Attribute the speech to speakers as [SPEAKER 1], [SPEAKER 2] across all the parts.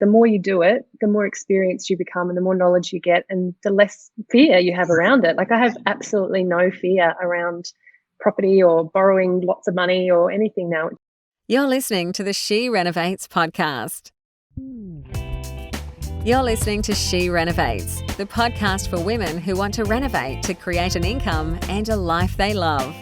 [SPEAKER 1] the more you do it, the more experienced you become and the more knowledge you get and the less fear you have around it. Like I have absolutely no fear around property or borrowing lots of money or anything now.
[SPEAKER 2] You're listening to the She Renovates podcast. You're listening to She Renovates, the podcast for women who want to renovate to create an income and a life they love.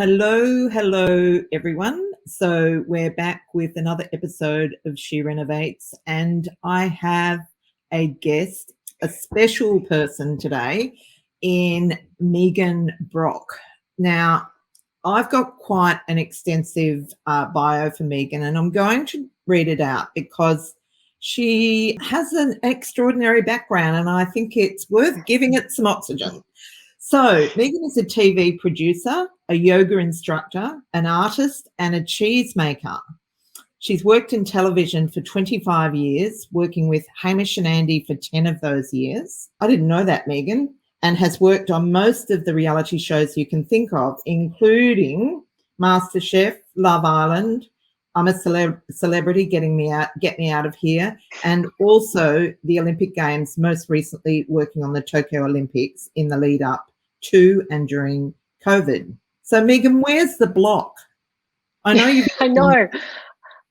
[SPEAKER 3] Hello, everyone. So we're back with another episode of She Renovates, and I have a guest, a special person today in Megan Brock. Now, I've got quite an extensive bio for Megan, and I'm going to read it out because she has an extraordinary background, and I think it's worth giving it some oxygen. So Megan is a TV producer, a yoga instructor, an artist, and a cheese maker. She's worked in television for 25 years, working with Hamish and Andy for 10 of those years. I didn't know that, Megan, and has worked on most of the reality shows you can think of, including MasterChef, Love Island, I'm a Celebrity, Get Me Out of Here, and also the Olympic Games, most recently working on the Tokyo Olympics in the lead up to and during COVID. So, Megan, where's the block? I know
[SPEAKER 1] I know.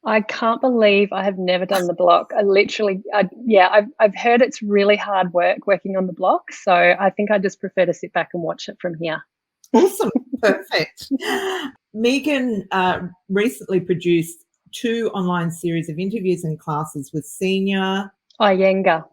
[SPEAKER 1] I can't believe I have never done the block. I've heard it's really hard work working on the block. So I think I just prefer to sit back and watch it from here.
[SPEAKER 3] Awesome. Perfect. Megan recently produced 2 online series of interviews and classes with senior
[SPEAKER 1] Iyengar.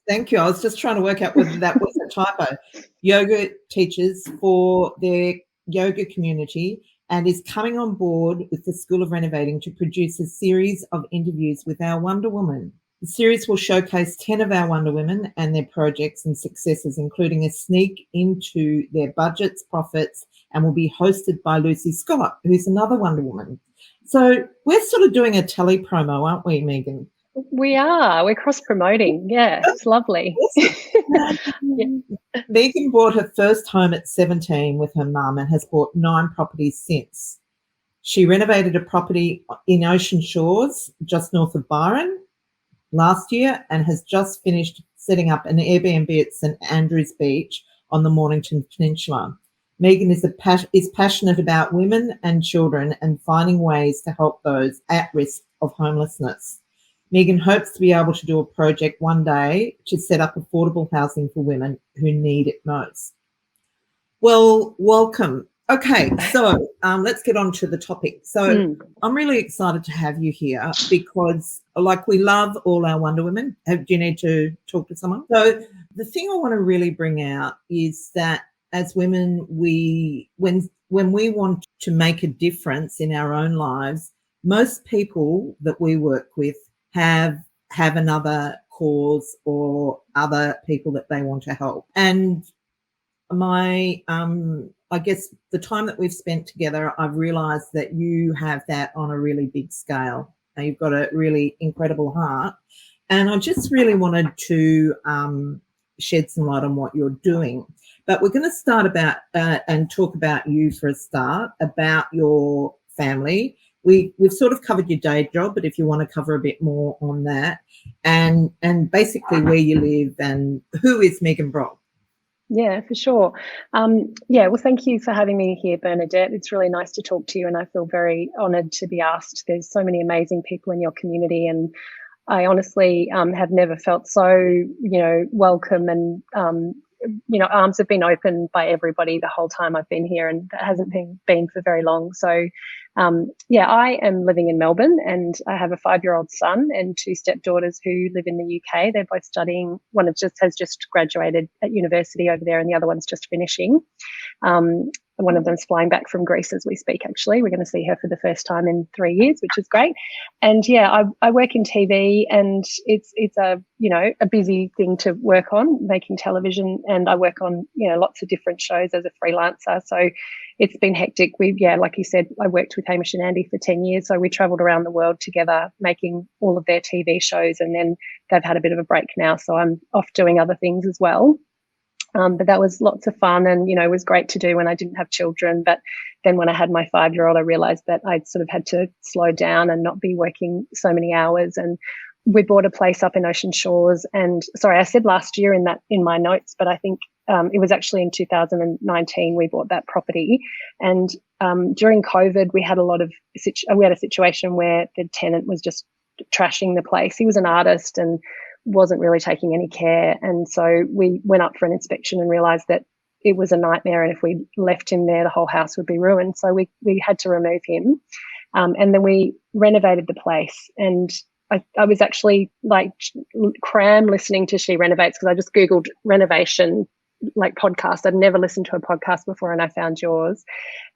[SPEAKER 3] Thank you. I was just trying to work out whether that was a typo. Yoga teachers for their yoga community, and is coming on board with the School of Renovating to produce a series of interviews with our Wonder Woman. The series will showcase 10 of our Wonder Women and their projects and successes, including a sneak into their budgets, profits, and will be hosted by Lucy Scott, who's another Wonder Woman. So we're sort of doing a tele promo, aren't we, Megan?
[SPEAKER 1] We are. We're cross-promoting. Yeah, it's lovely.
[SPEAKER 3] Yeah. Megan bought her first home at 17 with her mum and has bought 9 properties since. She renovated a property in Ocean Shores, just north of Byron, last year, and has just finished setting up an Airbnb at St Andrews Beach on the Mornington Peninsula. Megan is passionate about women and children and finding ways to help those at risk of homelessness. Megan hopes to be able to do a project one day to set up affordable housing for women who need it most. Well, welcome. Okay, so let's get on to the topic. So I'm really excited to have you here because, like, we love all our Wonder Women. Do you need to talk to someone? So the thing I want to really bring out is that as women, when we want to make a difference in our own lives, most people that we work with have another cause or other people that they want to help. And my I guess the time that we've spent together, I've realized that you have that on a really big scale. Now, you've got a really incredible heart. And I just really wanted to shed some light on what you're doing. But we're going to start about and talk about you for a start, about your family. We've sort of covered your day job, but if you want to cover a bit more on that and basically where you live and who is Megan Brock?
[SPEAKER 1] Yeah, for sure. Well, thank you for having me here, Bernadette. It's really nice to talk to you, and I feel very honoured to be asked. There's so many amazing people in your community, and I honestly have never felt so, welcome, and arms have been opened by everybody the whole time I've been here, and that hasn't been for very long. So, I am living in Melbourne, and I have a 5-year-old son and 2 stepdaughters who live in the UK. They're both studying. One has just graduated at university over there, and the other one's just finishing. One of them's flying back from Greece as we speak, actually. We're going to see her for the first time in 3 years, which is great. And I work in TV, and it's a busy thing to work on, making television, and I work on, lots of different shows as a freelancer. So it's been hectic. Like you said, I worked with Hamish and Andy for 10 years. So we traveled around the world together making all of their TV shows, and then they've had a bit of a break now. So I'm off doing other things as well. But that was lots of fun, and, it was great to do when I didn't have children. But then when I had my 5-year-old, I realized that I'd sort of had to slow down and not be working so many hours. And we bought a place up in Ocean Shores. And sorry, I said last year in my notes, but I think it was actually in 2019 we bought that property. And during COVID, we had a situation where the tenant was just trashing the place. He was an artist and wasn't really taking any care. And so we went up for an inspection and realized that it was a nightmare. And if we left him there, the whole house would be ruined. So we had to remove him. And then we renovated the place. And I was actually like cram listening to She Renovates, because I just Googled renovation like podcast. I'd never listened to a podcast before, and I found yours,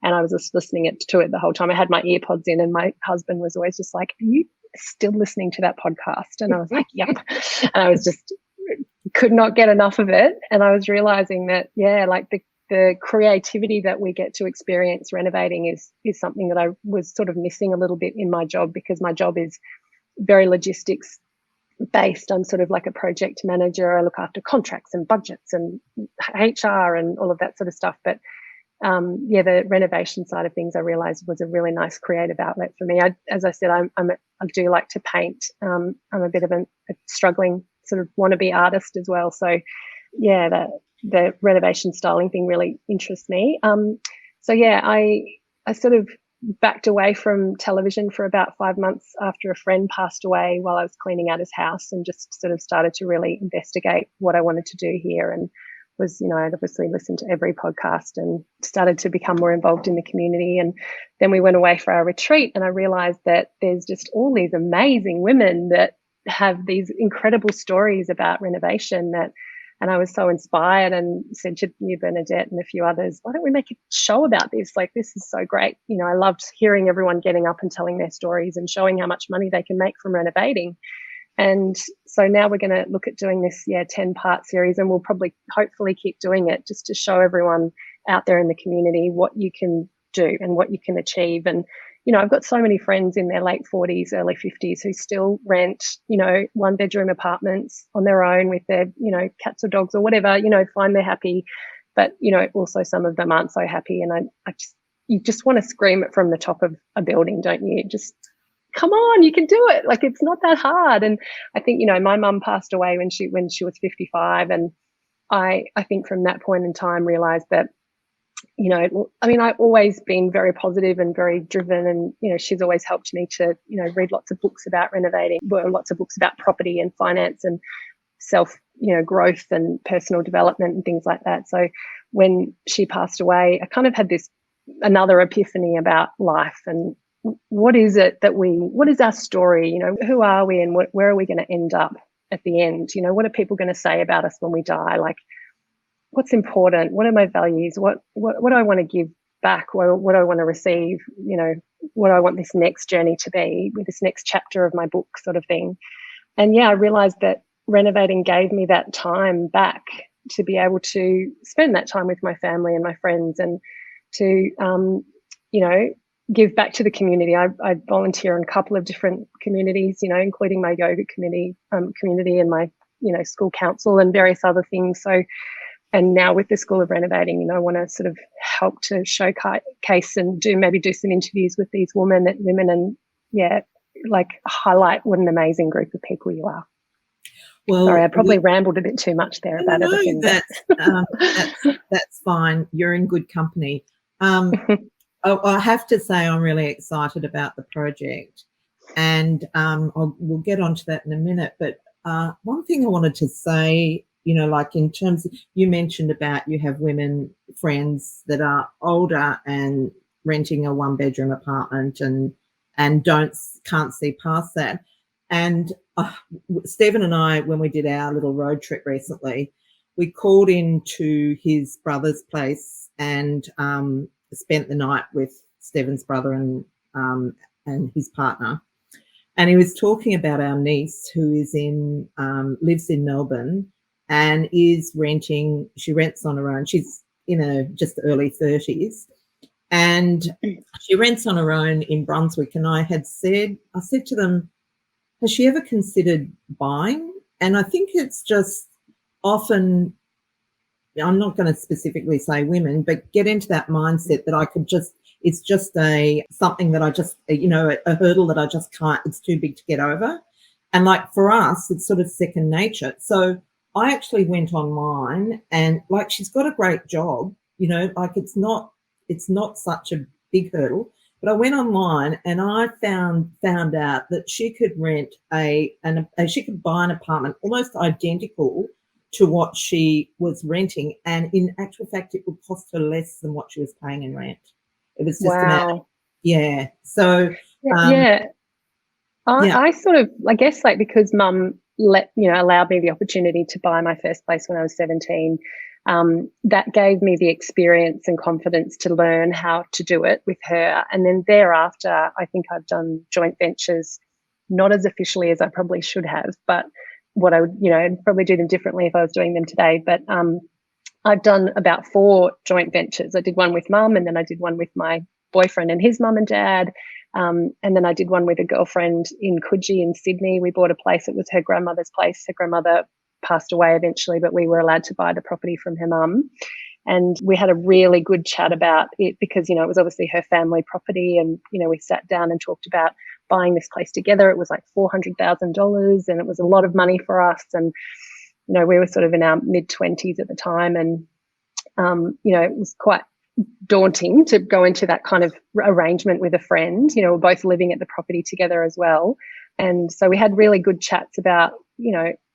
[SPEAKER 1] and I was just listening to it the whole time. I had my earpods in, and my husband was always just like, "Are you still listening to that podcast?" And I was like, "Yep." And I was just could not get enough of it. And I was realizing that, like the creativity that we get to experience renovating is something that I was sort of missing a little bit in my job, because my job is very logistics based. I'm sort of like a project manager. I look after contracts and budgets and HR and all of that sort of stuff. But the renovation side of things, I realized, was a really nice creative outlet for me. As I said, I do like to paint. I'm a bit of a struggling sort of wannabe artist as well. So the renovation styling thing really interests me. I sort of backed away from television for about 5 months after a friend passed away while I was cleaning out his house, and just sort of started to really investigate what I wanted to do here. And I'd obviously listened to every podcast and started to become more involved in the community. And then we went away for our retreat, and I realized that there's just all these amazing women that have these incredible stories about renovation and I was so inspired, and said to you, Bernadette, and a few others, why don't we make a show about this? Like, this is so great. I loved hearing everyone getting up and telling their stories and showing how much money they can make from renovating. And so now we're going to look at doing this 10-part series, and we'll probably hopefully keep doing it just to show everyone out there in the community what you can do and what you can achieve. And I've got so many friends in their late 40s, early 50s who still rent, 1-bedroom apartments on their own with their, cats or dogs or whatever, find they're happy. But, also some of them aren't so happy. And you just want to scream it from the top of a building, don't you? Just come on, you can do it. Like, it's not that hard. And I think, my mum passed away when she was 55. And I think from that point in time realized that, I've always been very positive and very driven, and, she's always helped me to, read lots of books about renovating, lots of books about property and finance and self, growth and personal development and things like that. So when she passed away, I kind of had another epiphany about life and what is our story? Who are we, and where are we going to end up at the end? What are people going to say about us when we die? Like, what's important? What are my values? What do I want to give back? What do I want to receive? What do I want this next journey to be, with this next chapter of my book, sort of thing. And I realized that renovating gave me that time back to be able to spend that time with my family and my friends, and to, give back to the community. I volunteer in a couple of different communities, including my yoga community and my, school council and various other things. So, and now with the School of Renovating, I want to sort of help to showcase and do some interviews with these women and highlight what an amazing group of people you are. Well, sorry, I probably rambled a bit too much there about everything.
[SPEAKER 3] That's fine. You're in good company. I have to say I'm really excited about the project, and we'll get onto that in a minute. But one thing I wanted to say, like in terms of, you mentioned about you have women friends that are older and renting a 1-bedroom apartment and can't see past that. And Stephen and I, when we did our little road trip recently, we called into his brother's place and spent the night with Stephen's brother and his partner. And he was talking about our niece who lives in Melbourne and is renting. She rents on her own. She's in just early 30s, and she rents on her own in Brunswick. And I said to them, has she ever considered buying? And I think it's just often I'm not going to specifically say women, but get into that mindset that I could just, it's just something that I just, a hurdle that I just can't, it's too big to get over. And like for us, it's sort of second nature. So I actually went online and like, she's got a great job, like it's not such a big hurdle. But I went online and I found out that she could rent she could buy an apartment almost identical to what she was renting, and in actual fact, it would cost her less than what she was paying in rent. It was just
[SPEAKER 1] Wow.
[SPEAKER 3] yeah. So
[SPEAKER 1] yeah.
[SPEAKER 3] Yeah.
[SPEAKER 1] I sort of, I guess, like because Mum allowed me the opportunity to buy my first place when I was 17. That gave me the experience and confidence to learn how to do it with her. And then thereafter, I think I've done joint ventures, not as officially as I probably should have, but what I would, I'd probably do them differently if I was doing them today. But I've done about 4 joint ventures. I did one with Mum, and then I did one with my boyfriend and his mum and dad. And then I did one with a girlfriend in Coogee in Sydney. We bought a place. It was her grandmother's place. Her grandmother passed away eventually, but we were allowed to buy the property from her mum. And we had a really good chat about it because, it was obviously her family property. And, we sat down and talked about buying this place together. It was like $400,000 and it was a lot of money for us. And, we were sort of in our mid-20s at the time. And, it was quite daunting to go into that kind of arrangement with a friend. We're both living at the property together as well. And so we had really good chats about,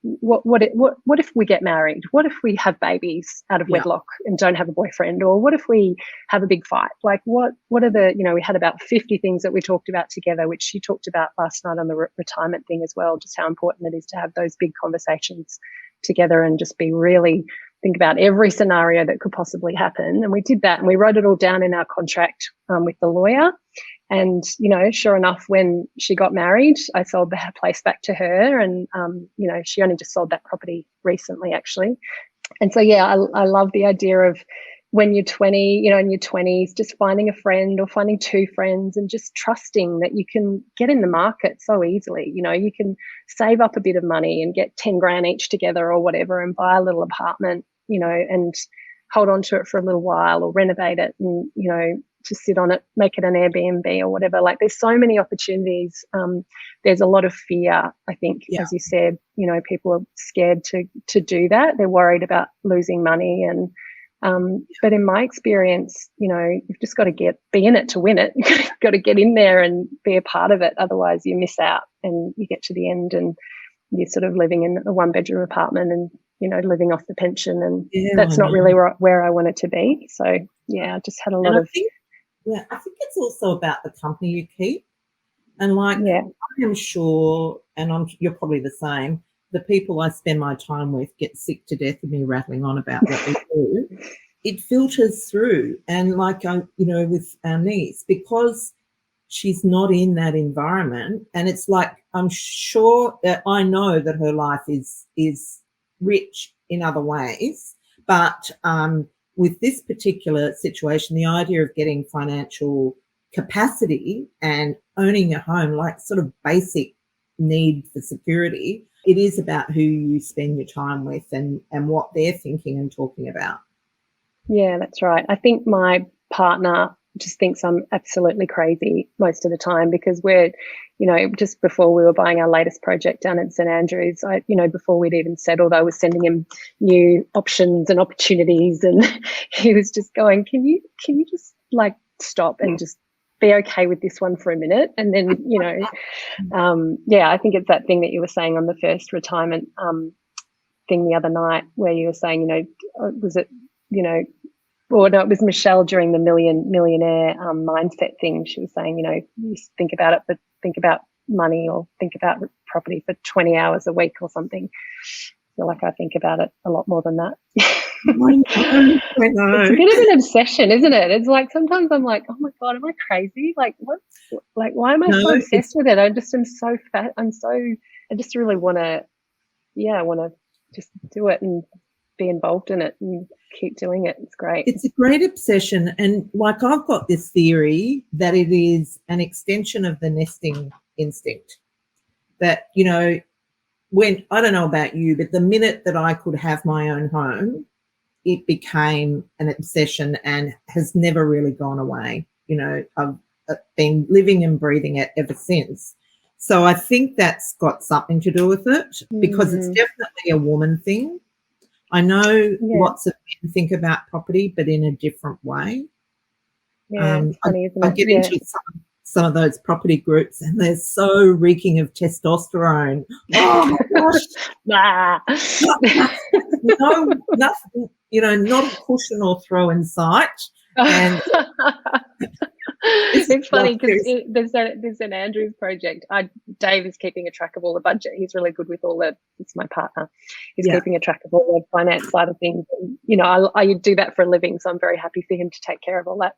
[SPEAKER 1] what if we get married? What if we have babies out of wedlock and don't have a boyfriend? Or what if we have a big fight? Like what are the, we had about 50 things that we talked about together, which she talked about last night on the retirement thing as well, just how important it is to have those big conversations together and just be really think about every scenario that could possibly happen. And we did that and we wrote it all down in our contract with the lawyer. And, sure enough, when she got married, I sold the place back to her. And, she only just sold that property recently, actually. And so, I love the idea of when you're 20, in your 20s, just finding a friend or finding 2 friends and just trusting that you can get in the market so easily. You can save up a bit of money and get 10 grand each together or whatever and buy a little apartment, and hold on to it for a little while or renovate it and, to sit on it, make it an Airbnb or whatever. Like there's so many opportunities. There's a lot of fear, I think, as you said, people are scared to do that. They're worried about losing money. And, but in my experience, you've just got to be in it to win it. You've got to get in there and be a part of it. Otherwise you miss out and you get to the end and you're sort of living in a 1-bedroom apartment and, living off the pension. And that's not really where I want it to be. So, I just had a lot of...
[SPEAKER 3] I think it's also about the company you keep. And I am sure, and you're probably the same, the people I spend my time with get sick to death of me rattling on about what they do. It filters through. And with our niece, because she's not in that environment, and it's like, I'm sure that I know that her life is rich in other ways, but with this particular situation, the idea of getting financial capacity and owning a home, like sort of basic need for security, it is about who you spend your time with and what they're thinking and talking about.
[SPEAKER 1] Yeah, that's right. I think my partner just thinks I'm absolutely crazy most of the time because we're, just before we were buying our latest project down in St Andrews, before we'd even settled, I was sending him new options and opportunities, and he was just going, "Can you just like stop and just be okay with this one for a minute?" And then, I think it's that thing that you were saying on the first retirement thing the other night, where you were saying, was it, or no, it was Michelle during the millionaire mindset thing. She was saying, you think about it, but think about money or think about property for 20 hours a week or something. I feel like I think about it a lot more than that.
[SPEAKER 3] I know.
[SPEAKER 1] It's a bit of an obsession, isn't it? It's like sometimes I'm like, oh my God, am I crazy? Like what? Like why am I so obsessed with it? I just am so fat. I just really want to, I want to just do it and be involved in it and keep doing it. It's great.
[SPEAKER 3] It's a great obsession. And like I've got this theory that it is an extension of the nesting instinct. That, when, I don't know about you, but the minute that I could have my own home, it became an obsession and has never really gone away. You know, I've been living and breathing it ever since. So I think that's got something to do with it, because it's definitely a woman thing. I know lots of men think about property, but in a different way.
[SPEAKER 1] Yeah, it's funny, isn't it?
[SPEAKER 3] I get into some of those property groups, and they're so reeking of testosterone. Oh my gosh! No, nothing. You know, not a cushion or throw in sight. And
[SPEAKER 1] it's funny because there's an Andrews project. Dave is keeping a track of all the budget. He's really good with all the. It's my partner. He's keeping a track of all the finance side of things. And, you know, I do that for a living, so I'm very happy for him to take care of all that.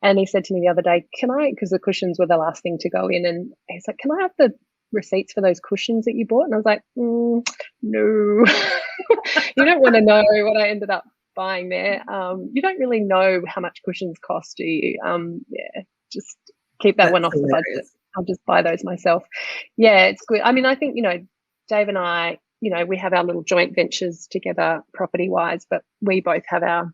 [SPEAKER 1] And he said to me the other day, "Can I?" Because the cushions were the last thing to go in, and he's like, "Can I have the receipts for those cushions that you bought?" And I was like, "No, you don't want to know what I ended up buying there. You don't really know how much cushions cost, do you? Just keep that one off the budget. I'll just buy those myself." Yeah, it's good. I mean, I think, you know, Dave and I, you know, we have our little joint ventures together property wise, but we both have our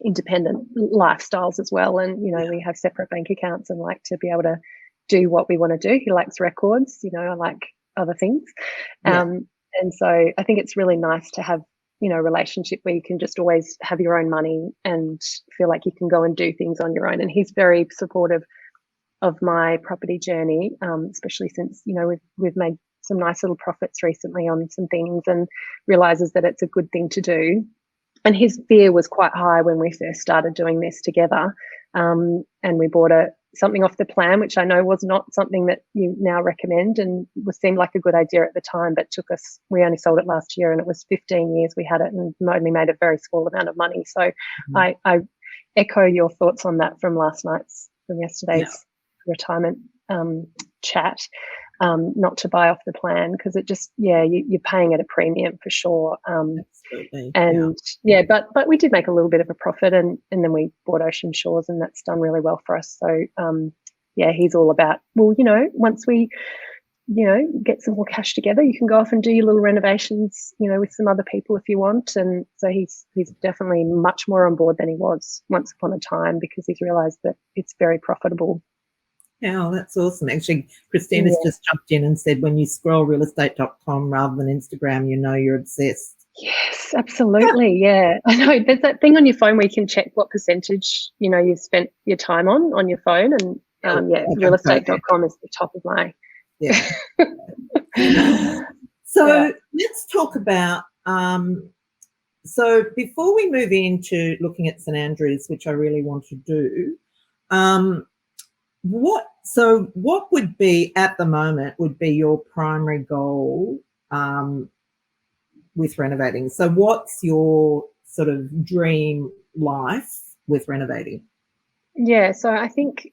[SPEAKER 1] independent lifestyles as well. And, you know, we have separate bank accounts and like to be able to do what we want to do. He likes records, you know, I like other things. And so I think it's really nice to have, you know, relationship where you can just always have your own money and feel like you can go and do things on your own. And he's very supportive of my property journey, especially since, you know, we've made some nice little profits recently on some things, and realizes that it's a good thing to do. And his fear was quite high when we first started doing this together. And we bought something off the plan, which I know was not something that you now recommend, and seemed like a good idea at the time, but we only sold it last year, and it was 15 years we had it and only made a very small amount of money. So I echo your thoughts on that from yesterday's retirement chat, not to buy off the plan, because it just, you're paying at a premium for sure.
[SPEAKER 3] Absolutely.
[SPEAKER 1] And but we did make a little bit of a profit, and then we bought Ocean Shores, and that's done really well for us. So he's all about, well, you know, once we, you know, get some more cash together, you can go off and do your little renovations, you know, with some other people if you want. And so he's definitely much more on board than he was once upon a time, because he's realized that it's very profitable.
[SPEAKER 3] Yeah, that's awesome. Actually, Christina's just jumped in and said, when you scroll realestate.com rather than Instagram, you know you're obsessed.
[SPEAKER 1] Yes, absolutely. Yeah, I know. There's that thing on your phone where you can check what percentage, you know, you've spent your time on your phone. And realestate.com is the top of my.
[SPEAKER 3] Yeah. So let's talk about, so before we move into looking at St Andrews, which I really want to do, what would be, at the moment, would be your primary goal with renovating? So what's your sort of dream life with renovating?
[SPEAKER 1] Yeah, so I think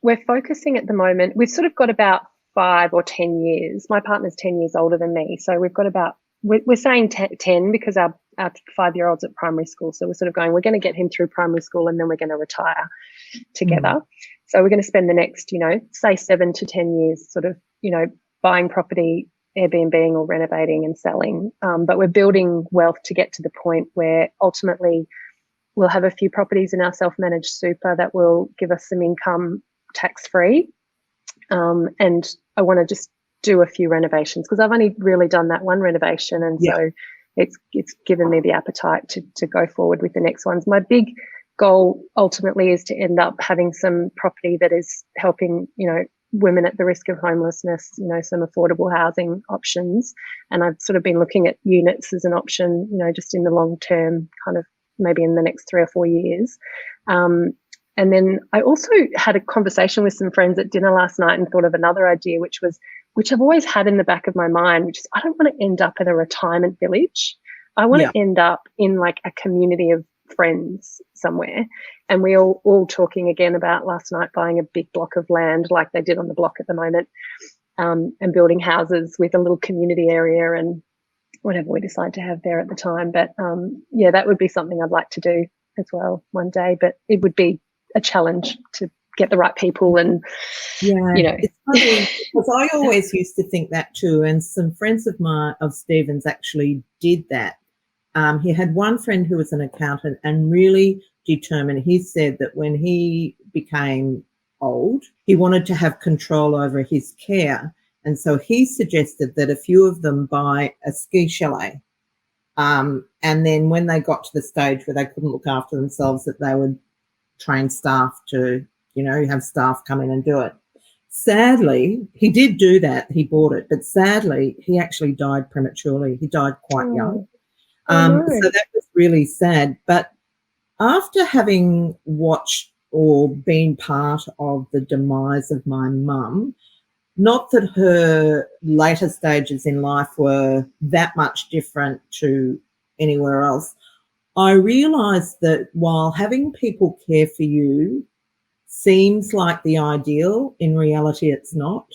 [SPEAKER 1] we're focusing at the moment, we've sort of got about 5 or 10 years. My partner's 10 years older than me. So we've got about, we're saying 10 because our 5-year-old's at primary school. So we're sort of going, we're going to get him through primary school and then we're going to retire together. So we're going to spend the next, you know, say 7 to 10 years sort of, you know, buying property, Airbnb-ing or renovating and selling. But we're building wealth to get to the point where ultimately we'll have a few properties in our self-managed super that will give us some income tax-free. And I want to just do a few renovations because I've only really done that one renovation. And so it's given me the appetite to go forward with the next ones. My big goal ultimately is to end up having some property that is helping, you know, women at the risk of homelessness, you know, some affordable housing options. And I've sort of been looking at units as an option, you know, just in the long term, kind of maybe in the next 3 or 4 years. And then I also had a conversation with some friends at dinner last night and thought of another idea, which I've always had in the back of my mind, which is I don't want to end up in a retirement village. I want to end up in like a community of friends somewhere. And we all talking again about last night buying a big block of land like they did on the block at the moment, and building houses with a little community area and whatever we decide to have there at the time. But that would be something I'd like to do as well one day, but it would be a challenge to get the right people and you know.
[SPEAKER 3] It's funny because I always used to think that too, and some friends of Stephen's actually did that. he had one friend who was an accountant and really determined. He said that when he became old, he wanted to have control over his care. And so he suggested that a few of them buy a ski chalet. And then when they got to the stage where they couldn't look after themselves, that they would train staff to, have staff come in and do it. Sadly, he did do that. He bought it. But sadly, he actually died prematurely. He died quite young.
[SPEAKER 1] No.
[SPEAKER 3] So that was really sad. But after having watched or been part of the demise of my mum, not that her later stages in life were that much different to anywhere else, I realised that while having people care for you seems like the ideal, in reality it's not.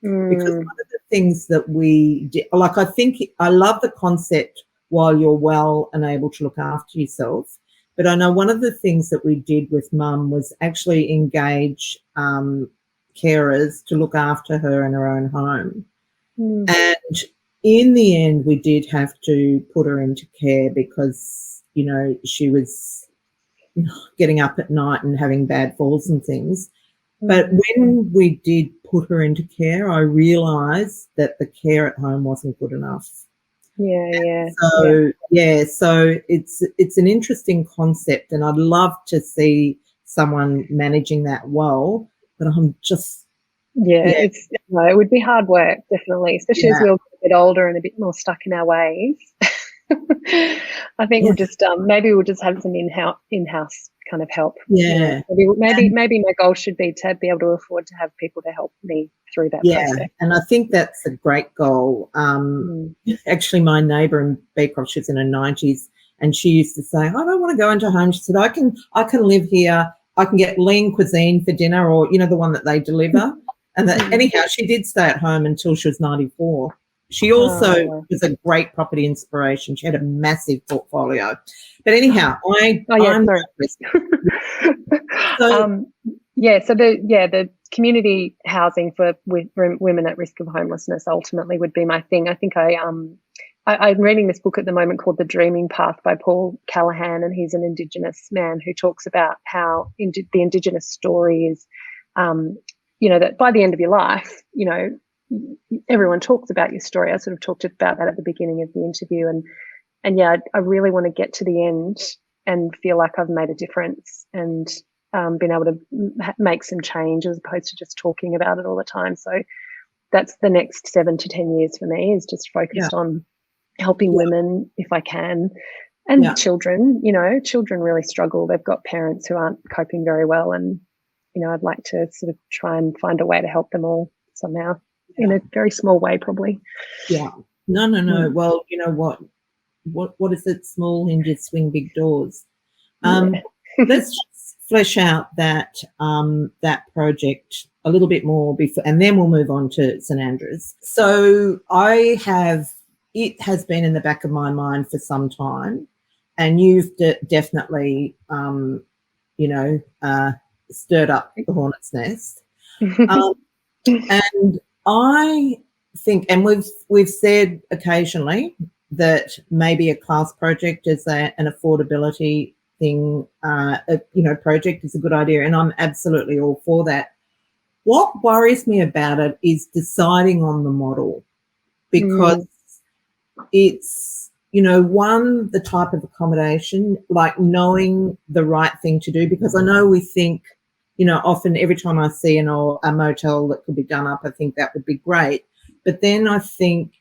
[SPEAKER 3] Because one of the things that we did, like I love the concept while you're well and able to look after yourself, but I know one of the things that we did with Mum was actually engage carers to look after her in her own home. And in the end, we did have to put her into care because, she was getting up at night and having bad falls and things. But when we did put her into care, I realised that the care at home wasn't good enough. So it's an interesting concept, and I'd love to see someone managing that well, but I'm just
[SPEAKER 1] it would be hard work, definitely, especially as we all get a bit older and a bit more stuck in our ways. I think we'll just maybe we'll just have some in-house kind of help. Maybe my goal should be to be able to afford to have people to help me through that process.
[SPEAKER 3] And I think that's a great goal. Actually, my neighbour in Beecroft, she's in her 90s, and she used to say, I don't want to go into a home. She said, I can live here. I can get lean cuisine for dinner, or the one that they deliver. And anyhow, she did stay at home until she was 94. She also was a great property inspiration. She had a massive portfolio. But anyhow,
[SPEAKER 1] the community housing for women at risk of homelessness ultimately would be my thing. I think I'm reading this book at the moment called The Dreaming Path by Paul Callaghan, and he's an Indigenous man who talks about how the Indigenous story is, that by the end of your life, everyone talks about your story. I sort of talked about that at the beginning of the interview, and I really want to get to the end and feel like I've made a difference and been able to make some change as opposed to just talking about it all the time. So that's the next 7 to 10 years for me, is just focused on helping women if I can, and children. Children really struggle. They've got parents who aren't coping very well, and I'd like to sort of try and find a way to help them all somehow. In a very small way, probably.
[SPEAKER 3] No. Well, you know what is it? Small hinges swing big doors. Let's just flesh out that project a little bit more before, and then we'll move on to St Andrews. So it has been in the back of my mind for some time, and you've definitely stirred up the hornet's nest. And I think, and we've said occasionally that maybe a class project is an affordability thing, project is a good idea, and I'm absolutely all for that. What worries me about it is deciding on the model, because it's, the type of accommodation, like knowing the right thing to do, because I know we think, often every time I see a motel that could be done up, I think that would be great. But then I think,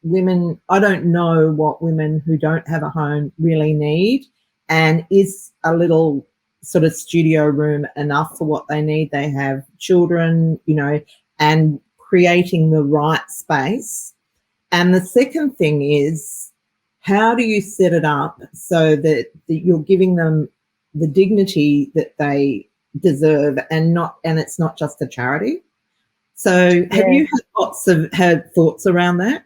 [SPEAKER 3] women, I don't know what women who don't have a home really need, and is a little sort of studio room enough for what they need. They have children, and creating the right space. And the second thing is, how do you set it up so that you're giving them the dignity that they deserve, and it's not just a charity? So have you had thoughts around that?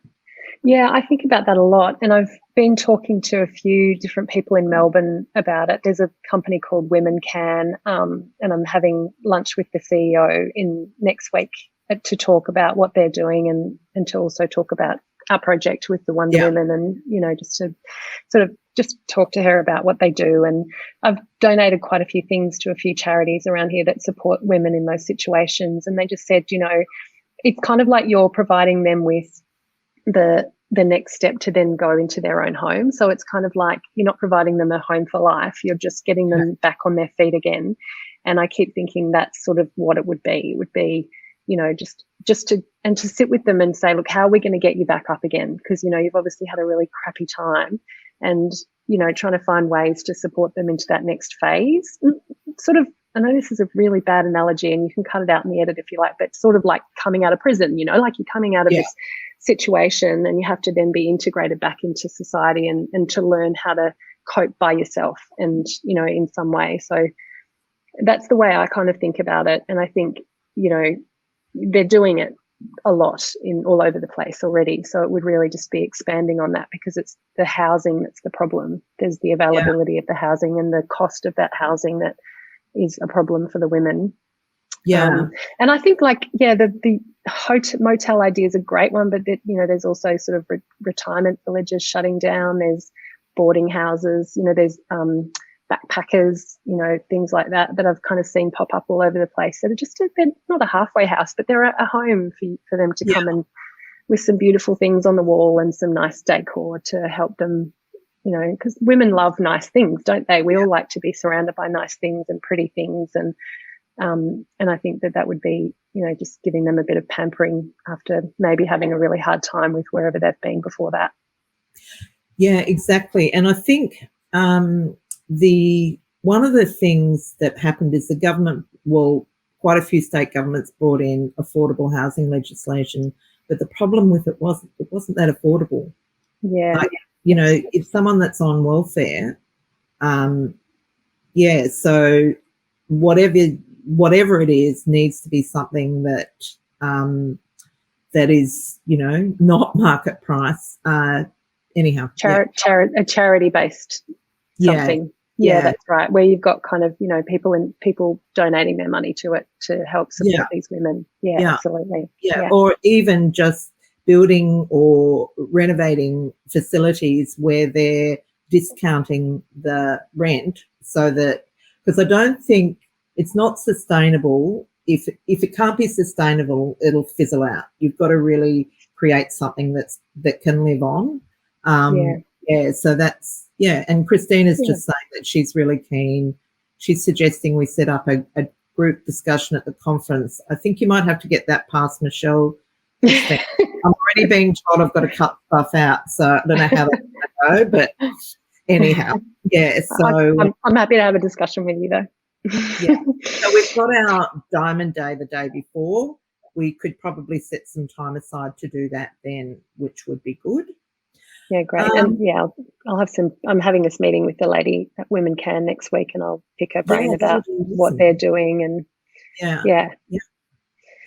[SPEAKER 1] Yeah, I think about that a lot, and I've been talking to a few different people in Melbourne about it. There's a company called Women Can, and I'm having lunch with the CEO in next week to talk about what they're doing, and to also talk about our project with the Wonder Women, and just to sort of just talk to her about what they do. And I've donated quite a few things to a few charities around here that support women in those situations, and they just said, it's kind of like you're providing them with the next step to then go into their own home. So it's kind of like you're not providing them a home for life, you're just getting them back on their feet again. And I keep thinking that's sort of what it would be. It would be, just to sit with them and say, look, how are we going to get you back up again? Because, you've obviously had a really crappy time, and, trying to find ways to support them into that next phase. Sort of, I know this is a really bad analogy and you can cut it out in the edit if you like, but sort of like coming out of prison, like you're coming out of this situation and you have to then be integrated back into society and to learn how to cope by yourself and, in some way. So that's the way I kind of think about it. And I think, they're doing it a lot all over the place already. So it would really just be expanding on that, because it's the housing that's the problem. There's the availability of the housing and the cost of that housing that is a problem for the women. And I think the motel idea is a great one, but there's also sort of retirement villages shutting down. There's boarding houses, there's backpackers, things like that I've kind of seen pop up all over the place. That are they're not a halfway house, but they're a home for them to come and with some beautiful things on the wall and some nice decor to help them, because women love nice things, don't they? We all like to be surrounded by nice things and pretty things. And I think that would be, just giving them a bit of pampering after maybe having a really hard time with wherever they've been before that.
[SPEAKER 3] Yeah, exactly. And I think one of the things that happened is the government, quite a few state governments brought in affordable housing legislation, but the problem with it wasn't that affordable.
[SPEAKER 1] Yeah.
[SPEAKER 3] Like, if someone that's on welfare, so whatever it is needs to be something that that is, not market price. Anyhow,
[SPEAKER 1] a charity-based something. Yeah, that's right. Where you've got kind of, people donating their money to it to help support these women. Yeah, absolutely.
[SPEAKER 3] Yeah, or even just building or renovating facilities where they're discounting the rent, so that, because I don't think it's not sustainable. If it can't be sustainable, it'll fizzle out. You've got to really create something that can live on. So that's, and Christina's just saying that she's really keen. She's suggesting we set up a group discussion at the conference. I think you might have to get that past Michelle. I'm already being told I've got to cut stuff out, so I don't know how that's going to go, but anyhow, so
[SPEAKER 1] I'm happy to have a discussion with you though.
[SPEAKER 3] So we've got our Diamond Day the day before. We could probably set some time aside to do that then, which would be good.
[SPEAKER 1] Yeah, great. And I'll have I'm having this meeting with the lady at Women Can next week, and I'll pick her brain about what they're doing. And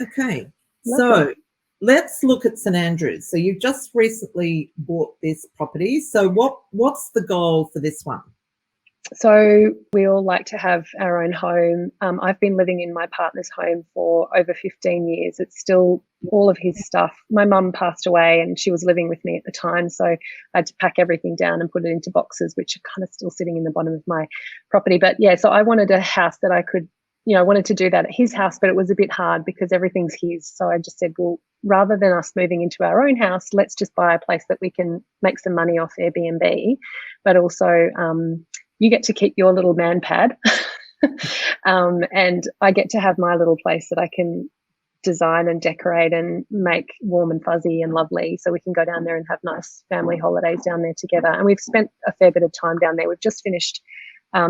[SPEAKER 3] Okay. So let's look at St Andrews. So you've just recently bought this property. So what's the goal for this one?
[SPEAKER 1] So we all like to have our own home. I've been living in my partner's home for over 15 years. It's still all of his stuff. My mum passed away and she was living with me at the time, so I had to pack everything down and put it into boxes, which are kind of still sitting in the bottom of my property. But so I wanted a house that I could, I wanted to do that at his house, but it was a bit hard because everything's his. So I just said, well, rather than us moving into our own house, let's just buy a place that we can make some money off Airbnb, but also you get to keep your little man pad and I get to have my little place that I can design and decorate and make warm and fuzzy and lovely, so we can go down there and have nice family holidays down there together. And we've spent a fair bit of time down there. We've just finished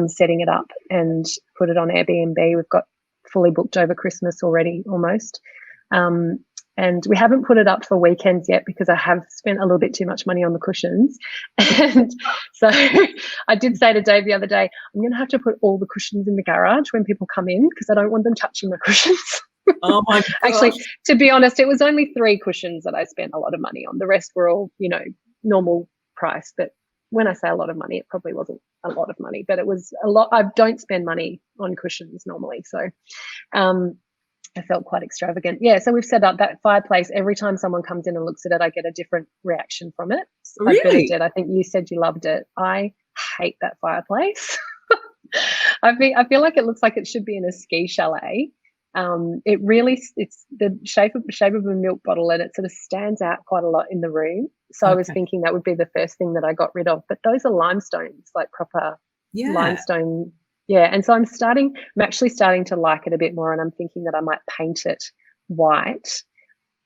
[SPEAKER 1] setting it up and put it on Airbnb. We've got fully booked over Christmas already, almost. And we haven't put it up for weekends yet because I have spent a little bit too much money on the cushions. And so I did say to Dave the other day, I'm going to have to put all the cushions in the garage when people come in because I don't want them touching the cushions.
[SPEAKER 3] Oh my gosh.
[SPEAKER 1] Actually, to be honest, it was only 3 cushions that I spent a lot of money on. The rest were all, normal price. But when I say a lot of money, it probably wasn't a lot of money, but it was a lot. I don't spend money on cushions normally. So, I felt quite extravagant. Yeah, so we've set up that fireplace. Every time someone comes in and looks at it, I get a different reaction from it.
[SPEAKER 3] Really?
[SPEAKER 1] Bernadette, I think you said you loved it. I hate that fireplace. I feel like it looks like it should be in a ski chalet. It's the shape of a milk bottle, and it sort of stands out quite a lot in the room. So I was thinking that would be the first thing that I got rid of. But those are limestones, like proper limestone. Yeah, and so I'm actually starting to like it a bit more, and I'm thinking that I might paint it white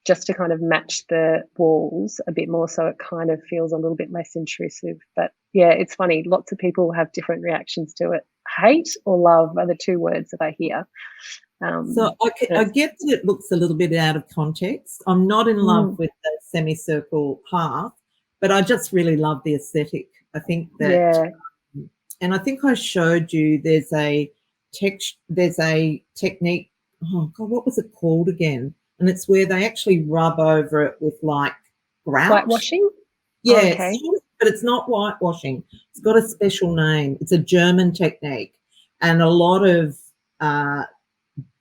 [SPEAKER 1] just to kind of match the walls a bit more, so it kind of feels a little bit less intrusive. But yeah, it's funny. Lots of people have different reactions to it. Hate or love are the two words that I hear.
[SPEAKER 3] So I get that it looks a little bit out of context. I'm not in love with the semicircle hearth, but I just really love the aesthetic. I think that, and I think I showed you there's a technique. Oh God, what was it called again? And it's where they actually rub over it with like grout.
[SPEAKER 1] Whitewashing?
[SPEAKER 3] Yeah, okay. But it's not whitewashing. It's got a special name. It's a German technique, and a lot of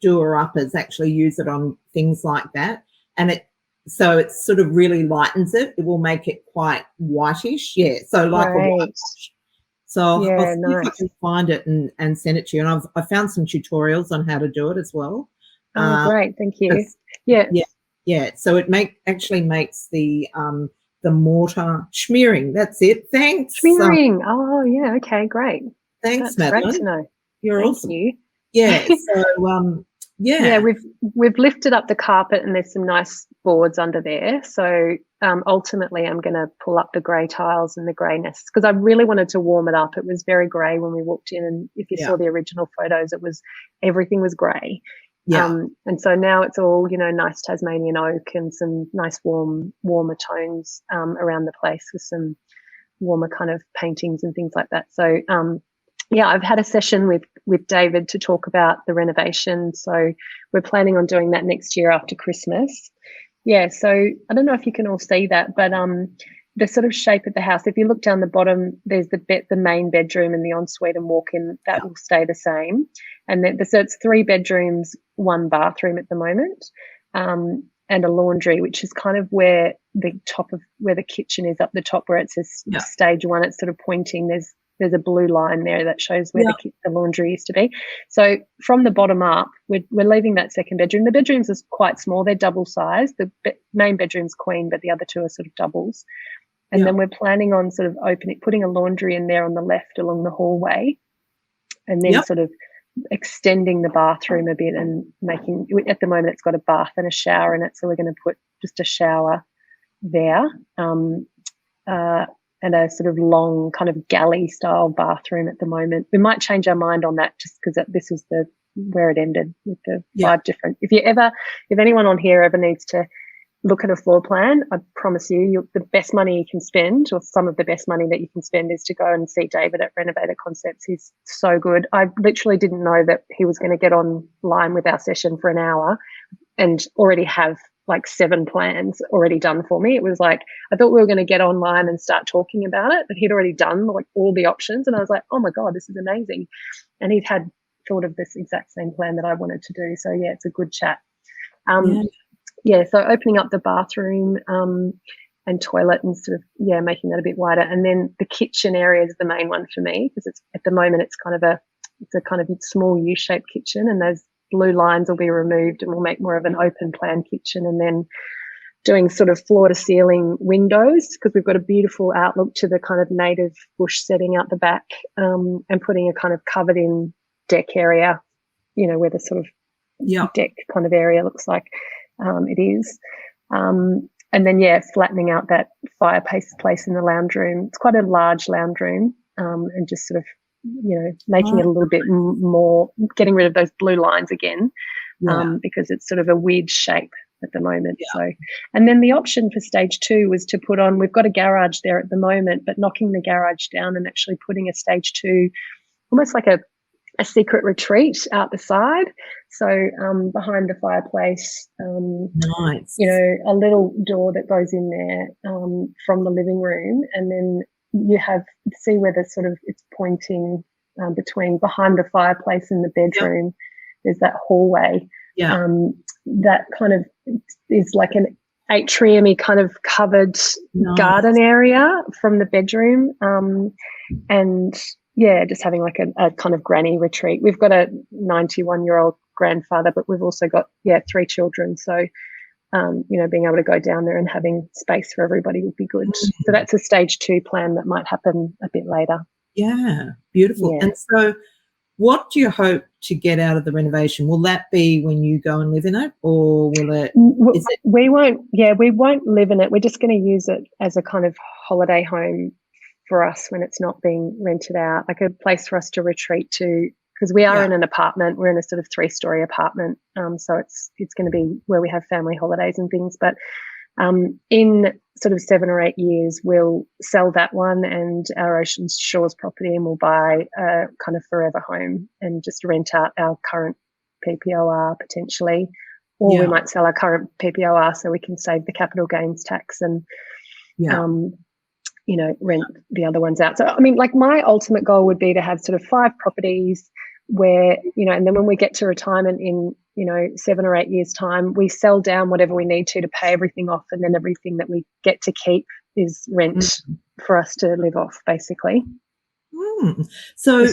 [SPEAKER 3] doer-uppers actually use it on things like that, and it sort of really lightens it. It will make it quite whitish. Yeah, so like a whitewash. So I'll see if I can find it and send it to you. And I found some tutorials on how to do it as well.
[SPEAKER 1] Oh, great. Thank you.
[SPEAKER 3] Yeah. So it actually makes the mortar smearing. That's it. Thanks.
[SPEAKER 1] Smearing. Oh, yeah. Okay, great.
[SPEAKER 3] Thanks,
[SPEAKER 1] That's
[SPEAKER 3] Madeline.
[SPEAKER 1] great to know.
[SPEAKER 3] You're awesome.
[SPEAKER 1] Thank you.
[SPEAKER 3] Yeah. So
[SPEAKER 1] we've lifted up the carpet, and there's some nice boards under there. So ultimately, I'm going to pull up the grey tiles and the greyness, because I really wanted to warm it up. It was very grey when we walked in, and if you saw the original photos, everything was grey.
[SPEAKER 3] Yeah.
[SPEAKER 1] And so now it's all, nice Tasmanian oak and some nice warmer tones around the place, with some warmer kind of paintings and things like that. So I've had a session with David to talk about the renovation. So we're planning on doing that next year after Christmas. Yeah, so I don't know if you can all see that, but the sort of shape of the house, if you look down the bottom, there's the main bedroom and the ensuite and walk-in, that will stay the same. And so it's 3 bedrooms, 1 bathroom at the moment, and a laundry, which is kind of where the top of where the kitchen is, up the top where it says stage 1. It's sort of pointing. There's a blue line there that shows where the laundry used to be. So from the bottom up, we're leaving that second bedroom. The bedrooms are quite small. They're double sized. The main bedroom's queen, but the other 2 are sort of doubles. And then we're planning on sort of putting a laundry in there on the left along the hallway, and then sort of extending the bathroom a bit and making, at the moment it's got a bath and a shower in it. So we're going to put just a shower there. And a sort of long kind of galley style bathroom at the moment. We might change our mind on that, just because this was where it ended with the 5 different. If anyone on here ever needs to look at a floor plan, I promise you, the best money you can spend, or some of the best money that you can spend, is to go and see David at Renovator Concepts. He's so good. I literally didn't know that he was going to get online with our session for an hour and already have like 7 plans already done for me. It was like, I thought we were going to get online and start talking about it, but he'd already done like all the options. And I was like, oh my God, this is amazing. And he'd had thought of this exact same plan that I wanted to do. So yeah, it's a good chat. So opening up the bathroom and toilet and sort of, making that a bit wider. And then the kitchen area is the main one for me, because it's, at the moment, it's a kind of small U-shaped kitchen, and those blue lines will be removed, and we'll make more of an open plan kitchen. And then doing sort of floor to ceiling windows, because we've got a beautiful outlook to the kind of native bush setting out the back, and putting a kind of covered in deck area, where the sort of deck kind of area looks like it is. And then, flattening out that fireplace place in the lounge room. It's quite a large lounge room, and just sort of, making it a little bit more, getting rid of those blue lines again, because it's sort of a weird shape at the moment. So, and then the option for stage 2 was to put on, we've got a garage there at the moment, but knocking the garage down and actually putting a stage 2, almost like a secret retreat out the side. So behind the fireplace,
[SPEAKER 3] nice.
[SPEAKER 1] A little door that goes in there from the living room, and then you see where the sort of, it's pointing behind the fireplace and the bedroom. There's that hallway
[SPEAKER 3] Yeah.
[SPEAKER 1] That kind of is like an atrium-y kind of covered garden area from the bedroom. And yeah, just having like a kind of granny retreat. We've got a 91-year-old grandfather, but we've also got 3 children. So being able to go down there and having space for everybody would be good. So that's a stage 2 plan that might happen a bit later.
[SPEAKER 3] Yeah, beautiful.
[SPEAKER 1] Yeah.
[SPEAKER 3] And so what do you hope to get out of the renovation? Will that be when you go and live in it, or will it?
[SPEAKER 1] We won't live in it. We're just going to use it as a kind of holiday home for us when it's not being rented out, like a place for us to retreat to, because we are in an apartment. We're in a sort of 3-story apartment. So it's going to be where we have family holidays and things. But in sort of 7 or 8 years, we'll sell that one and our Ocean Shores property, and we'll buy a kind of forever home and just rent out our current PPOR potentially. Or we might sell our current PPOR so we can save the capital gains tax and rent the other ones out. So, I mean, like my ultimate goal would be to have sort of 5 properties where, and then when we get to retirement in, 7 or 8 years' time, we sell down whatever we need to pay everything off. And then everything that we get to keep is rent for us to live off, basically.
[SPEAKER 3] So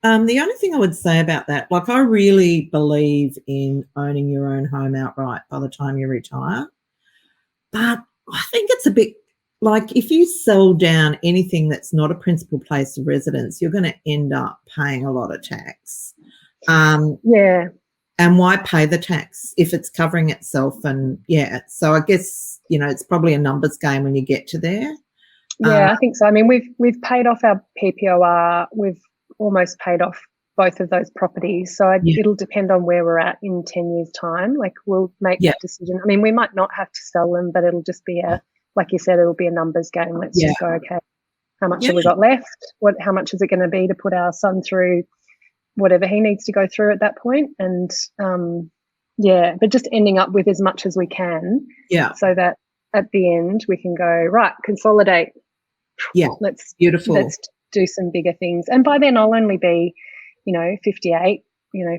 [SPEAKER 3] the only thing I would say about that, like I really believe in owning your own home outright by the time you retire. But I think it's a bit like if you sell down anything that's not a principal place of residence, you're going to end up paying a lot of tax. And why pay the tax if it's covering itself? And so I guess, it's probably a numbers game when you get to there.
[SPEAKER 1] Yeah, I think so. I mean, we've paid off our PPOR. We've almost paid off both of those properties. So it'll depend on where we're at in 10 years' time. Like we'll make that decision. I mean, we might not have to sell them, but it'll just be like you said, it'll be a numbers game. Let's just go, okay, how much have we got left? How much is it going to be to put our son through whatever he needs to go through at that point? And but just ending up with as much as we can. Yeah. So that at the end we can go, right, consolidate. Yeah. Let's do some bigger things. And by then I'll only be, 58,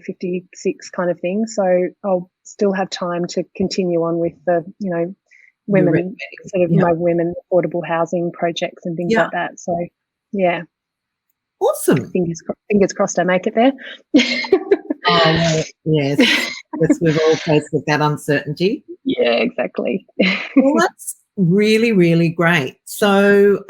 [SPEAKER 1] 56 kind of thing. So I'll still have time to continue on with the, women, sort of my women affordable housing projects and things like that. So, yeah.
[SPEAKER 3] Awesome.
[SPEAKER 1] Fingers crossed I make it there.
[SPEAKER 3] Oh, yes. Yes, we've all faced with that uncertainty.
[SPEAKER 1] Yeah, exactly.
[SPEAKER 3] Well, that's really, really great. So,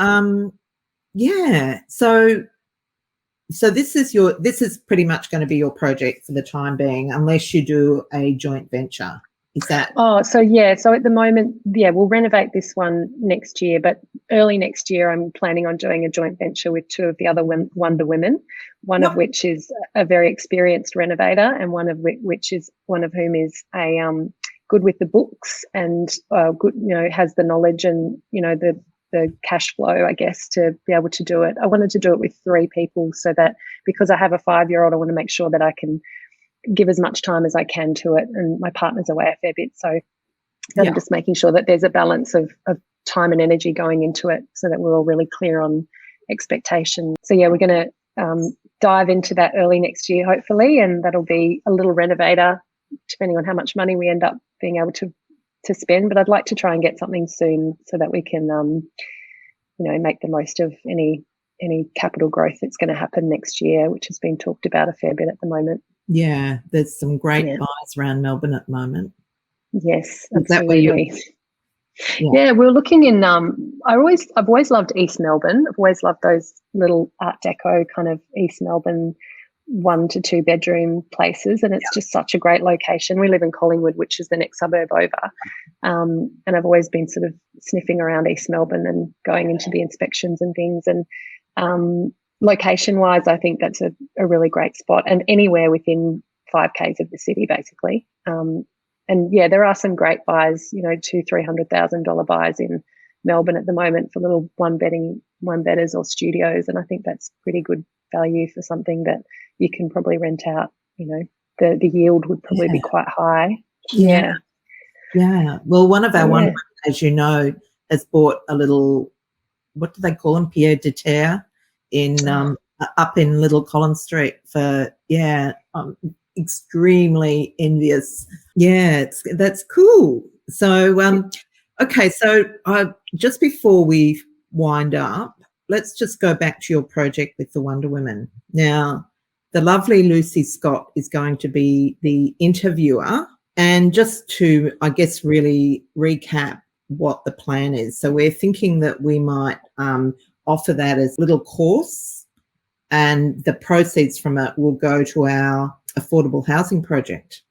[SPEAKER 3] so this is pretty much going to be your project for the time being, unless you do a joint venture. Is that?
[SPEAKER 1] So at the moment, we'll renovate this one next year, but early next year I'm planning on doing a joint venture with 2 of the other Wonder Women, one of which is a very experienced renovator and one of whom is a good with the books and good, has the knowledge and, the cash flow, I guess, to be able to do it. I wanted to do it with 3 people so that because I have a 5-year-old, I want to make sure that I can give as much time as I can to it, and my partner's away a fair bit, so I'm just making sure that there's a balance of time and energy going into it so that we're all really clear on expectations. So we're going to dive into that early next year hopefully, and that'll be a little renovator depending on how much money we end up being able to spend, but I'd like to try and get something soon so that we can make the most of any capital growth that's going to happen next year, which has been talked about a fair bit at the moment.
[SPEAKER 3] Yeah, there's some great buys around Melbourne at the moment.
[SPEAKER 1] Yes, absolutely. We're looking in. I've always loved East Melbourne. I've always loved those little Art Deco kind of East Melbourne 1 to 2 bedroom places, and it's just such a great location. We live in Collingwood, which is the next suburb over, and I've always been sort of sniffing around East Melbourne and going into the inspections and things. And location-wise, I think that's a really great spot, and anywhere within 5 k's of the city, basically. And there are some great buys, $200,000-$300,000 buys in Melbourne at the moment for little one bedders or studios, and I think that's pretty good value for something that you can probably rent out. The yield would probably be quite high. Yeah.
[SPEAKER 3] Well, one of our one, as you know, has bought a little, what do they call them, pied de terre in up in Little Collins Street for extremely envious. Yeah, that's cool. So, okay, so just before we wind up, let's just go back to your project with the Wonder Women. Now, the lovely Lucy Scott is going to be the interviewer. And just to, I guess, really recap what the plan is. So we're thinking that we might offer that as a little course, and the proceeds from it will go to our affordable housing project.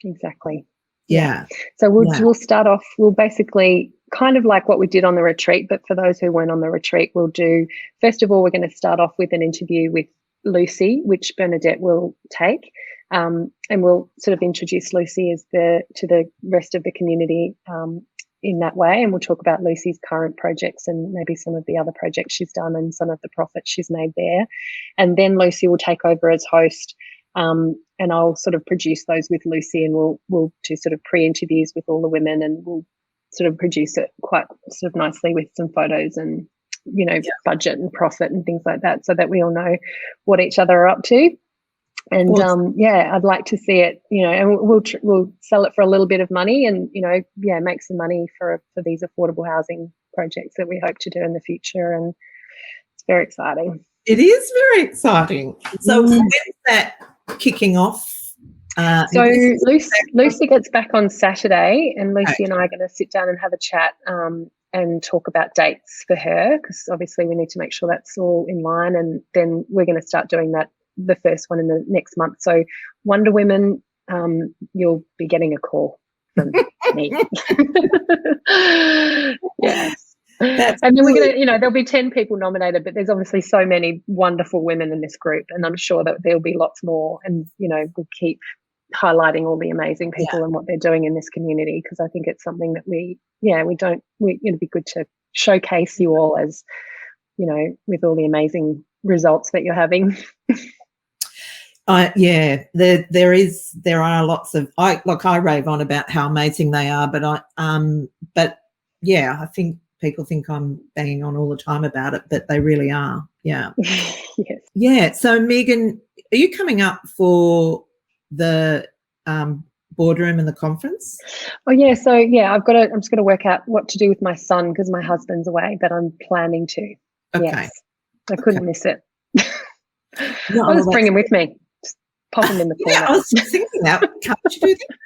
[SPEAKER 1] Exactly.
[SPEAKER 3] Yeah.
[SPEAKER 1] So we'll start off, we'll basically kind of like what we did on the retreat, but for those who weren't on the retreat, we'll do, first of all, we're going to start off with an interview with Lucy, which Bernadette will take. And we'll sort of introduce Lucy to the rest of the community in that way. And we'll talk about Lucy's current projects and maybe some of the other projects she's done and some of the profits she's made there. And then Lucy will take over as host. And I'll sort of produce those with Lucy, and we'll do sort of pre-interviews with all the women, and we'll sort of produce it quite sort of nicely with some photos and, budget and profit and things like that, so that we all know what each other are up to. And awesome. I'd like to see it, and we'll sell it for a little bit of money, and make some money for these affordable housing projects that we hope to do in the future. And it's very exciting.
[SPEAKER 3] It is very exciting. So when's that kicking off?
[SPEAKER 1] So Lucy gets back on Saturday, and Lucy and I are going to sit down and have a chat and talk about dates for her, because obviously we need to make sure that's all in line, and then we're going to start doing that, the first one in the next month. So Wonder Women, you'll be getting a call from me. Yes. And then we're going to, there'll be 10 people nominated, but there's obviously so many wonderful women in this group, and I'm sure that there'll be lots more. And, we'll keep highlighting all the amazing people and what they're doing in this community, because I think it's something that it'd be good to showcase you all as, with all the amazing results that you're having.
[SPEAKER 3] There are lots of, I rave on about how amazing they are, but I think people think I'm banging on all the time about it, but they really are. Yeah.
[SPEAKER 1] Yes.
[SPEAKER 3] Yeah. So Megan, are you coming up for the boardroom and the conference?
[SPEAKER 1] Oh yeah. So I'm just going to work out what to do with my son, because my husband's away, but I'm planning to.
[SPEAKER 3] Okay.
[SPEAKER 1] Yes. I couldn't miss it. I'll just bring him with me. Just pop him in the corner.
[SPEAKER 3] Yeah, I was thinking that. Can't you do that?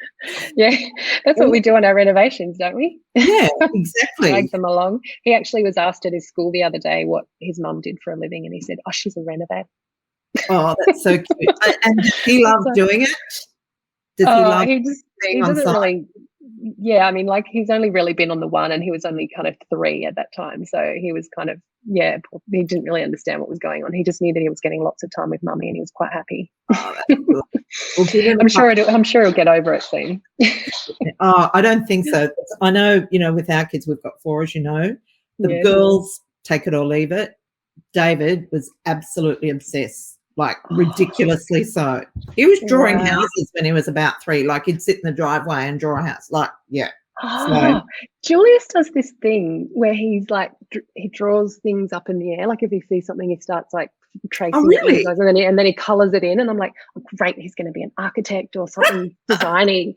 [SPEAKER 1] Yeah, that's what we do on our renovations, don't we?
[SPEAKER 3] Yeah, exactly.
[SPEAKER 1] Drag them along. He actually was asked at his school the other day what his mum did for a living, and he said, "Oh, she's a renovator."
[SPEAKER 3] Oh, that's so cute. And does he love doing it? Does he love being on site?
[SPEAKER 1] Really, yeah, I mean, like, he's only really been on the one, and he was only kind of 3 at that time. So he was kind of, he didn't really understand what was going on. He just knew that he was getting lots of time with mummy, and he was quite happy.
[SPEAKER 3] Oh, that's good. Well,
[SPEAKER 1] I'm sure he'll get over it soon.
[SPEAKER 3] Oh, I don't think so. I know, with our kids, we've got 4, as you know. The girls take it or leave it. David was absolutely obsessed. Like ridiculously so. He was drawing houses when he was about 3. Like, he'd sit in the driveway and draw a house. Like, yeah.
[SPEAKER 1] So. Julius does this thing where he's like, he draws things up in the air. Like, if he sees something, he starts like tracing it, and then he colours it in. And I'm like, oh, great, he's going to be an architect or something designing.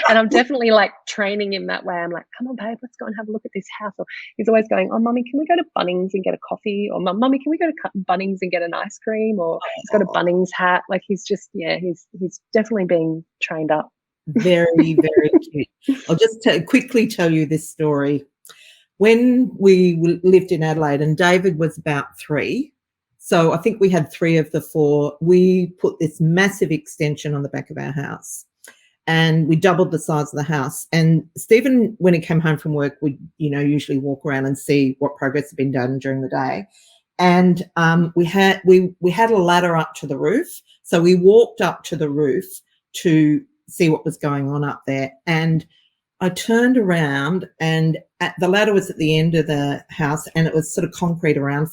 [SPEAKER 1] And I'm definitely like training him that way. I'm like, come on, babe, let's go and have a look at this house. Or he's always going, oh, mummy, can we go to Bunnings and get a coffee? Or mummy, can we go to Bunnings and get an ice cream? Or he's got a Bunnings hat. Like, he's just, he's definitely being trained up.
[SPEAKER 3] Very, very cute. I'll just quickly tell you this story. When we lived in Adelaide, and David was about 3, so I think we had 3 of the 4, we put this massive extension on the back of our house, and we doubled the size of the house. And Stephen, when he came home from work, would usually walk around and see what progress had been done during the day. And we had a ladder up to the roof, so we walked up to the roof to see what was going on up there. And I turned around, and the ladder was at the end of the house, and it was sort of concrete around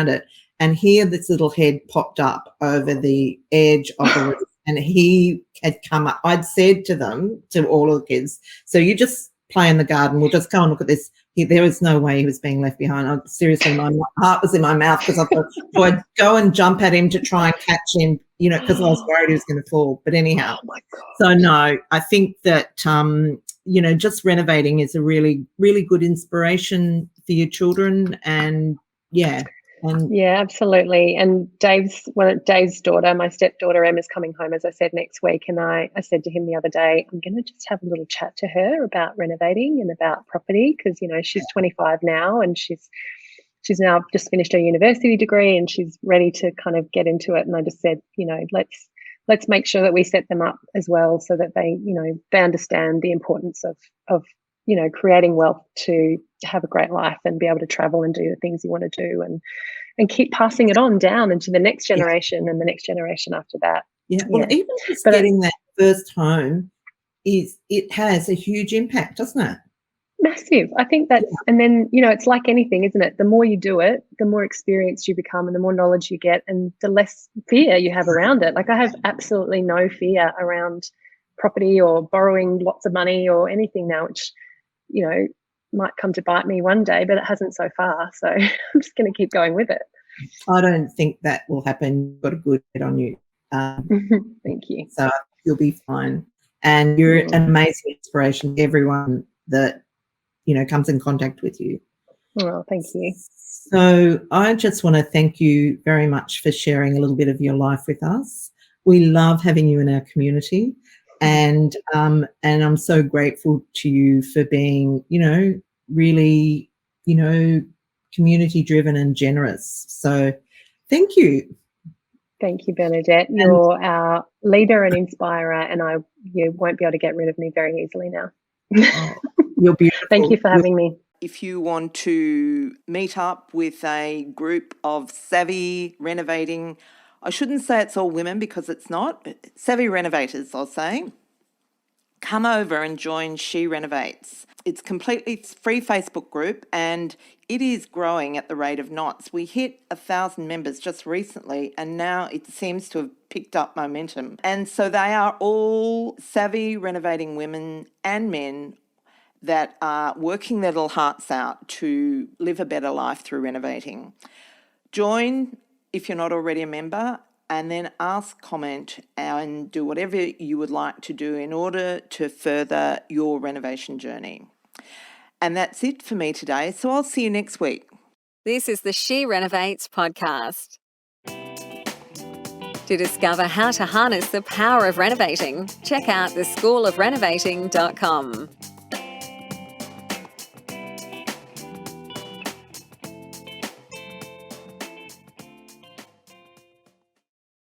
[SPEAKER 3] it. And here this little head popped up over the edge of the roof, and he had come up. I'd said to all of the kids, so you just play in the garden. We'll just go and look at this. there was no way he was being left behind. Seriously, my heart was in my mouth because I thought, do I go and jump at him to try and catch him, because I was worried he was going to fall. But anyhow,
[SPEAKER 1] Oh my God.
[SPEAKER 3] so no, I think that, just renovating is a really, really good inspiration for your children. And yeah.
[SPEAKER 1] Yeah, absolutely. And Dave's daughter, my stepdaughter Emma's coming home, as I said, next week. And I said to him the other day, I'm going to just have a little chat to her about renovating and about property because, she's 25 now and she's now just finished her university degree and she's ready to kind of get into it. And I just said, let's make sure that we set them up as well so that they understand the importance of creating wealth to have a great life and be able to travel and do the things you want to do and keep passing it on down into the next generation and the next generation after that.
[SPEAKER 3] Yeah. Well, even just getting that first home it has a huge impact, doesn't it?
[SPEAKER 1] Massive. I think that's, and then, it's like anything, isn't it? The more you do it, the more experienced you become and the more knowledge you get and the less fear you have around it. Like I have absolutely no fear around property or borrowing lots of money or anything now, which, might come to bite me one day, but it hasn't so far. So I'm just going to keep going with it.
[SPEAKER 3] I don't think that will happen. You've got a good head on you.
[SPEAKER 1] Thank you.
[SPEAKER 3] So you'll be fine. And you're an amazing inspiration to everyone that, comes in contact with you.
[SPEAKER 1] Well, thank you.
[SPEAKER 3] So I just want to thank you very much for sharing a little bit of your life with us. We love having you in our community. And I'm so grateful to you for being, really, community driven and generous. So thank you.
[SPEAKER 1] Thank you, Bernadette. You're our leader and inspirer, and you won't be able to get rid of me very easily now.
[SPEAKER 3] Oh, you're beautiful.
[SPEAKER 1] Thank you for having me.
[SPEAKER 4] If you want to meet up with a group of savvy renovating, I shouldn't say it's all women because it's not, savvy renovators, I'll say, come over and join She Renovates. It's completely free Facebook group and it is growing at the rate of knots. We hit 1,000 members just recently and now it seems to have picked up momentum. And so they are all savvy renovating women and men that are working their little hearts out to live a better life through renovating. Join if you're not already a member, and then ask, comment, and do whatever you would like to do in order to further your renovation journey. And that's it for me today, so I'll see you next week.
[SPEAKER 2] This is the She Renovates podcast. To discover how to harness the power of renovating, check out theschoolofrenovating.com.